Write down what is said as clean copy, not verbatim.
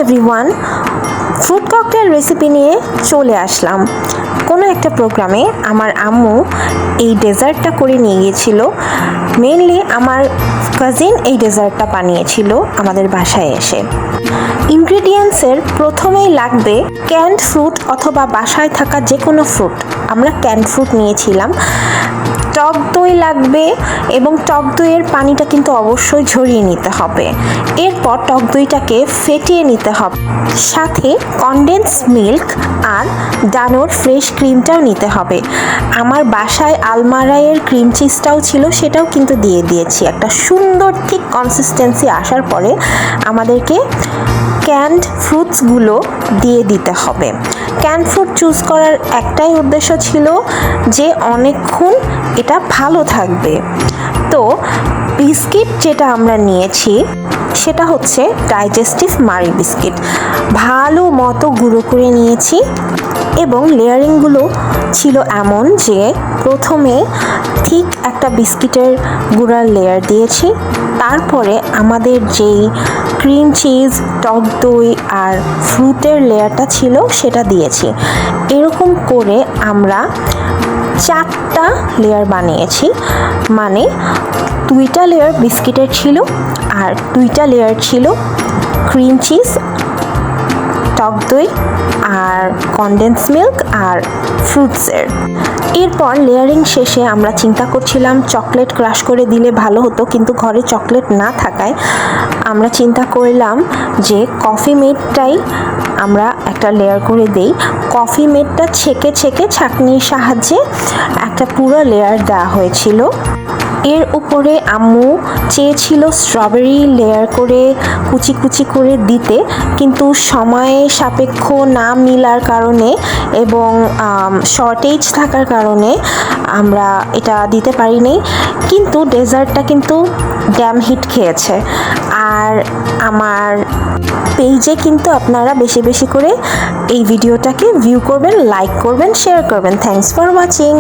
Everyone, fruit cocktail recipe নিয়ে চলে আসলাম। কোনো একটা প্রোগ্রামে আমার আম্মু এই ডেজার্টটা করে নিয়ে গিয়েছিল। মেনলি আমার কাজিন এই ডেজার্টটা বানিয়েছিল আমাদের বাসায় এসে। ইনগ্রিডিয়েন্টসের প্রথমেই লাগবে ক্যান্ড ফ্রুট অথবা বাসায় থাকা যে কোনো ফ্রুট। আমরা ক্যান্ড ফ্রুট নিয়েছিলাম। টক দই লাগবে এবং টক দইয়ের পানিটা কিন্তু অবশ্যই ঝরিয়ে নিতে হবে। এরপর টক দইটাকে ফেটিয়ে নিতে হবে, সাথে কনডেন্স মিল্ক আর ডানোর ফ্রেশ ক্রিমটাও নিতে হবে। আমার বাসায় আলমারাইয়ের ক্রিম চিজটাও ছিল, সেটাও কিন্তু দিয়ে দিয়েছি। একটা সুন্দর ঠিক কনসিস্টেন্সি আসার পরে আমাদেরকে ক্যান্ড ফ্রুটসগুলো দিয়ে দিতে হবে। ক্যান্ড ফ্রুট চুজ করার একটাই উদ্দেশ্য ছিল যে অনেকক্ষণ এটা ভালো থাকবে। তো বিস্কিট যেটা আমরা নিয়েছি সেটা হচ্ছে ডাইজেস্টিভ মারি বিস্কিট। ভালো মতো গুঁড়ো করে নিয়েছি এবং লেয়ারিংগুলো ছিল এমন যে প্রথমে ঠিক একটা বিস্কিটের গুঁড়ার লেয়ার দিয়েছি, তারপরে আমাদের যেই ক্রিম চিজ, টক দই আর ফ্রুটের লেয়ারটা ছিল সেটা দিয়েছি। এরকম করে আমরা 4টা লেয়ার বানিয়েছি। মানে 2টা লেয়ার বিস্কিটের ছিল আর 2টা লেয়ার ছিল ক্রিম চিজ, টক দই আর কনডেন্স মিল্ক আর ফ্রুটসের। এরপর লেয়ারিং শেষে আমরা চিন্তা করছিলাম চকলেট ক্রাশ করে দিলে ভালো হতো, কিন্তু ঘরে চকলেট না থাকায় আমরা চিন্তা করলাম যে কফি মেডটাই আমরা একটা লেয়ার করে দেই। কফি মেডটা ছেঁকে ছাঁকনির সাহায্যে একটা পুরো লেয়ার দেওয়া হয়েছিল। এর উপরে আম্মু চেয়েছিল স্ট্রবেরি লেয়ার করে কুচি করে দিতে, কিন্তু সময় সাপেক্ষ না মিলার কারণে এবং শর্টেজ থাকার কারণে আমরা এটা দিতে পারিনি। কিন্তু ডেজার্টটা কিন্তু ড্যাম হিট খেয়েছে। আর আমার পেজে কিন্তু আপনারা বেশি করে এই ভিডিওটাকে ভিউ করবেন, লাইক করবেন, শেয়ার করবেন। Thanks for watching.